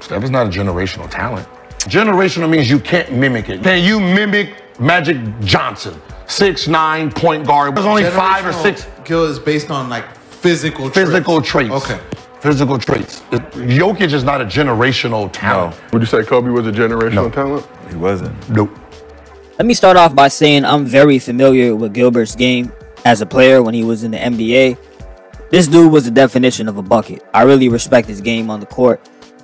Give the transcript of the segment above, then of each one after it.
Steph is not a generational talent. Generational means you can't mimic it. Can you mimic Magic Johnson? 6'9", point guard. There's only 5 or 6. Gil is based on like physical traits. Okay. Physical traits. Jokic is not a generational talent. No. Would you say Kobe was a generational talent? He wasn't. Nope. Let me start off by saying I'm very familiar with Gilbert's game as a player when he was in the NBA. This dude was the definition of a bucket. I really respect his game on the court.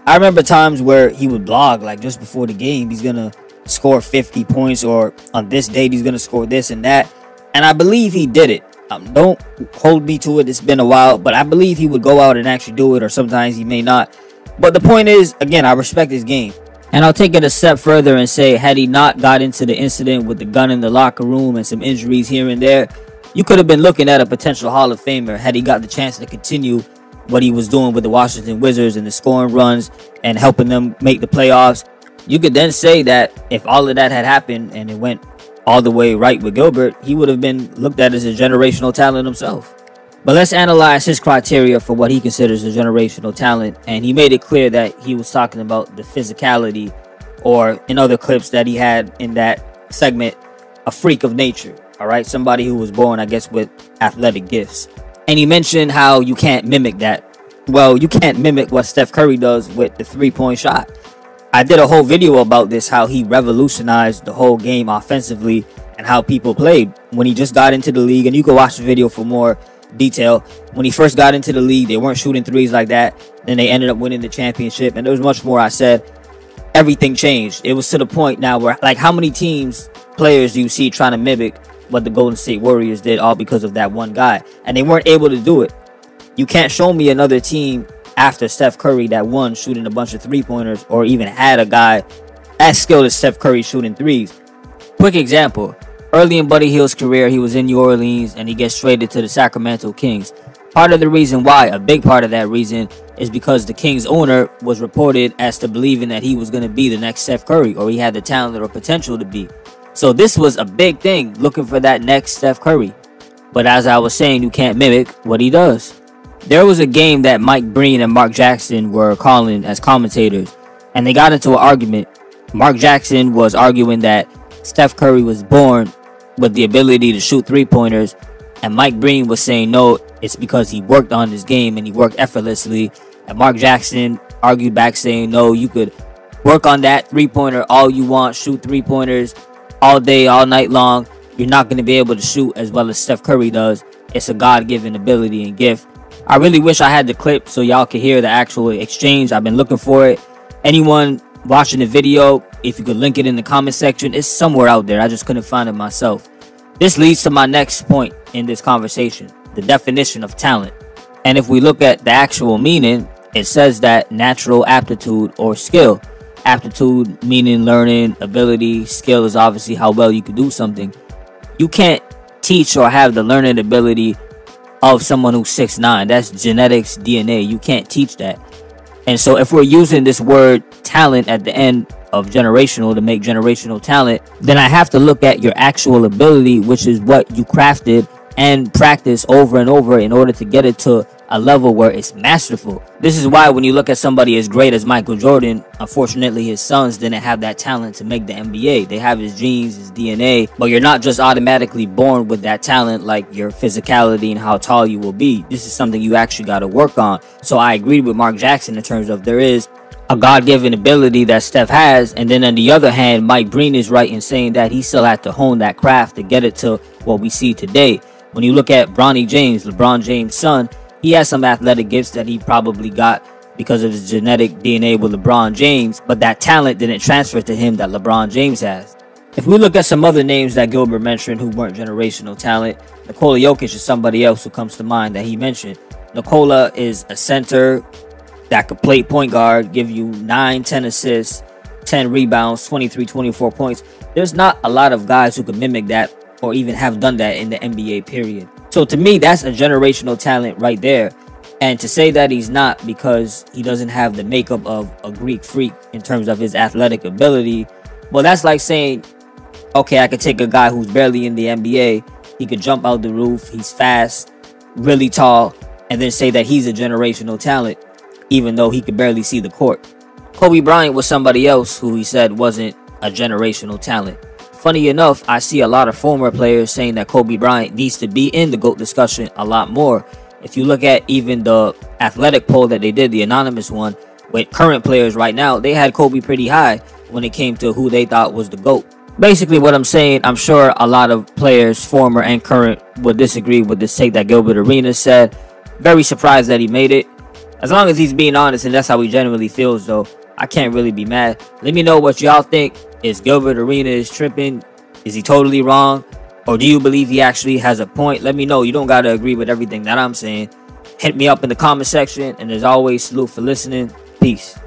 I remember times where he would blog, like just before the game, he's going to score 50 points, or on this date, he's going to score this and that. And I believe he did it. Don't hold me to it. It's been a while, but I believe he would go out and actually do it, or sometimes he may not. But the point is, again, I respect his game. And I'll take it a step further and say, had he not got into the incident with the gun in the locker room and some injuries here and there, you could have been looking at a potential Hall of Famer had he got the chance to continue what he was doing with the Washington Wizards and the scoring runs and helping them make the playoffs. You could then say that if all of that had happened and it went all the way right with Gilbert, he would have been looked at as a generational talent himself. But let's analyze his criteria for what he considers a generational talent. And he made it clear that he was talking about the physicality, or in other clips that he had in that segment, a freak of nature. All right, somebody who was born, I guess, with athletic gifts. And he mentioned how you can't mimic that. Well, you can't mimic what Steph Curry does with the three-point shot. I did a whole video about this, how he revolutionized the whole game offensively and how people played when he just got into the league. And you can watch the video for more detail. When he first got into the league, they weren't shooting threes like that. Then they ended up winning the championship, and there was much more I said. Everything changed. It was to the point now where, like, how many players do you see trying to mimic what the Golden State Warriors did, all because of that one guy? And they weren't able to do it. You can't show me another team after Steph Curry that won shooting a bunch of three-pointers, or even had a guy as skilled as Steph Curry shooting threes. Quick example. Early in Buddy Hield's career, he was in New Orleans and he gets traded to the Sacramento Kings. Part of the reason why, a big part of that reason, is because the Kings owner was reported as to believing that he was going to be the next Steph Curry, or he had the talent or potential to be. So this was a big thing, looking for that next Steph Curry. But as I was saying, you can't mimic what he does. There was a game that Mike Breen and Mark Jackson were calling as commentators, and they got into an argument. Mark Jackson was arguing that Steph Curry was born with the ability to shoot three-pointers, and Mike Breen was saying no, it's because he worked on his game and he worked effortlessly. And Mark Jackson argued back saying no, you could work on that three-pointer all you want, shoot three-pointers all day, all night long. You're not going to be able to shoot as well as Steph Curry does. It's a God-given ability and gift. I really wish I had the clip so y'all could hear the actual exchange. I've been looking for it. Anyone watching the video, if you could link it in the comment section, it's somewhere out there. I just couldn't find it myself. This leads to my next point in this conversation, the definition of talent. And if we look at the actual meaning, it says that natural aptitude or skill. Aptitude meaning learning, ability. Skill is obviously how well you can do something. You can't teach or have the learning ability of someone who's 6'9". That's genetics, DNA. You can't teach that. And so if we're using this word talent at the end of generational to make generational talent, then I have to look at your actual ability, which is what you crafted and practice over and over in order to get it to a level where it's masterful. This is why when you look at somebody as great as Michael Jordan, unfortunately his sons didn't have that talent to make the NBA. They have his genes, his DNA, but you're not just automatically born with that talent, like your physicality and how tall you will be. This is something you actually got to work on. So I agree with Mark Jackson in terms of there is a God-given ability that Steph has, and then on the other hand, Mike Breen is right in saying that he still had to hone that craft to get it to what we see today. When you look at Bronny James, LeBron James' son, he has some athletic gifts that he probably got because of his genetic DNA with LeBron James, but that talent didn't transfer to him that LeBron James has. If we look at some other names that Gilbert mentioned who weren't generational talent, Nikola Jokic is somebody else who comes to mind that he mentioned. Nikola is a center that could play point guard, give you 9, 10 assists, 10 rebounds, 23, 24 points. There's not a lot of guys who can mimic that or even have done that in the NBA period. So to me, that's a generational talent right there. And to say that he's not because he doesn't have the makeup of a Greek freak in terms of his athletic ability, well, that's like saying, okay, I could take a guy who's barely in the NBA, he could jump out the roof, he's fast, really tall, and then say that he's a generational talent, even though he could barely see the court. Kobe Bryant was somebody else who he said wasn't a generational talent. Funny enough, I see a lot of former players saying that Kobe Bryant needs to be in the GOAT discussion a lot more. If you look at even the athletic poll that they did, the anonymous one, with current players right now, they had Kobe pretty high when it came to who they thought was the GOAT. Basically what I'm saying, I'm sure a lot of players, former and current, would disagree with this take that Gilbert Arenas said. Very surprised that he made it. As long as he's being honest and that's how he genuinely feels, though, I can't really be mad. Let me know what y'all think. Is Gilbert Arenas tripping? Is he totally wrong? Or do you believe he actually has a point? Let me know. You don't got to agree with everything that I'm saying. Hit me up in the comment section. And as always, salute for listening. Peace.